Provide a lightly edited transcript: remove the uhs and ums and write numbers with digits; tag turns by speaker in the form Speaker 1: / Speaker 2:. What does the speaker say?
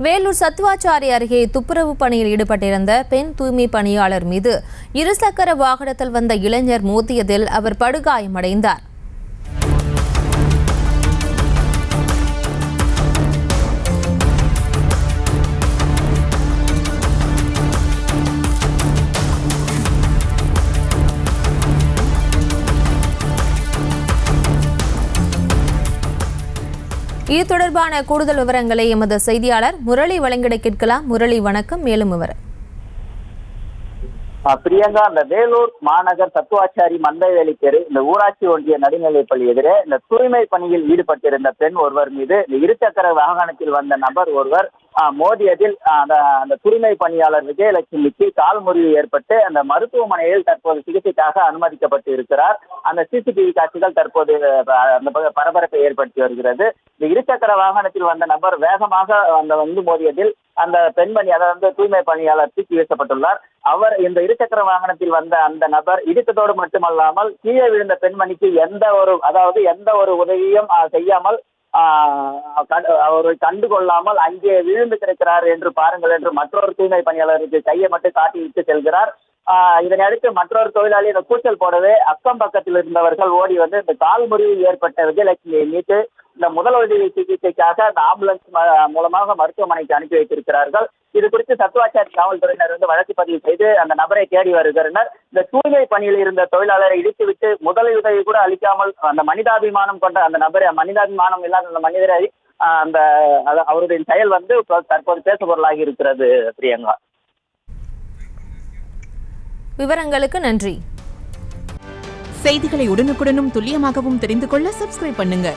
Speaker 1: வேலூர் சத்துவாச்சாரி அருகே துப்புரவு பணியில் ஈடுபட்டிருந்த பெண் தூய்மை பணியாளர் மீது இருசக்கர வாகனத்தில் வந்த இளைஞர் மோதியதில் அவர் படுகாயமடைந்தார். இது தொடர்பான கூடுதல் விவரங்களை எமது செய்தியாளர் முரளி வழங்கிட கேட்கலாம். முரளி, வணக்கம். மேலும் விவரம்.
Speaker 2: பிரியங்கா, இந்த வேலூர் மாநகர் சத்துவாச்சாரி மந்தைவேலி தெரு இந்த ஊராட்சி ஒன்றிய நடுநிலைப்பள்ளி எதிரே இந்த தூய்மை பணியில் ஈடுபட்டிருந்த பெண் ஒருவர் மீது இந்த இருசக்கர வாகனத்தில் வந்த நபர் ஒருவர் மோதியதில் அந்த தூய்மை பணியாளர் விஜயலட்சுமிக்கு கால் முறிவு ஏற்பட்டு அந்த மருத்துவமனையில் தற்போது சிகிச்சைக்காக அனுமதிக்கப்பட்டு இருக்கிறார். அந்த சிசிடிவி காட்சிகள் தற்போது அந்த பரபரப்பை ஏற்படுத்தி வருகிறது. இந்த இருசக்கர வாகனத்தில் வந்த நபர் வேகமாக வந்து மோதியதில் அந்த பெண்மணி, அதாவது தூய்மை பணியாளர் தூக்கி வீசப்பட்டுள்ளார். அவர் இந்த இருசக்கர வாகனத்தில் வந்த அந்த நபர் இடித்ததோடு மட்டுமல்லாமல் கீழே விழுந்த பெண்மணிக்கு எந்த ஒரு உதவியும் செய்யாமல் அவரை கண்டுகொள்ளாமல் அங்கே விழுந்து கிடக்கிறார் என்று பாருங்கள் என்று மற்றொரு தூய்மை பணியாளருக்கு கையை மட்டும் காட்டிவிட்டு செல்கிறார். இதனை அடுத்து மற்றொரு தொழிலாளி இந்த கூச்சல் போடவே அக்கம் பக்கத்தில் இருந்தவர்கள் ஓடி வந்து இந்த கால் முறிவு ஏற்பட்ட விஜயலட்சுமியை மீட்டு இந்த முதலுதவி சிகிச்சைக்காக அந்த ஆம்புலன்ஸ் மூலமாக மருத்துவமனைக்கு அனுப்பி வைத்திருக்கிறார்கள். இது குறித்து சத்துவாச்சாரி காவல்துறையினர் வந்து வழக்கு பதிவு செய்து அந்த நபரை தேடி வருகின்றனர். இந்த தூய்மை பணியில் இருந்த தொழிலாளரை இடித்துவிட்டு முதலுதவி கூட அளிக்காமல் அந்த மனிதாபிமானம் கொண்ட அந்த நபரை, மனிதாபிமானம் இல்லாத அந்த மனிதரை அவருடைய செயல் வந்து தற்போது பேசுபொருளாகி இருக்கிறது. பிரியங்கா,
Speaker 1: விவரங்களுக்கு நன்றி.
Speaker 3: செய்திகளை உடனுக்குடனும் துல்லியமாகவும் தெரிந்து கொள்ள சப்ஸ்கிரைப் பண்ணுங்க.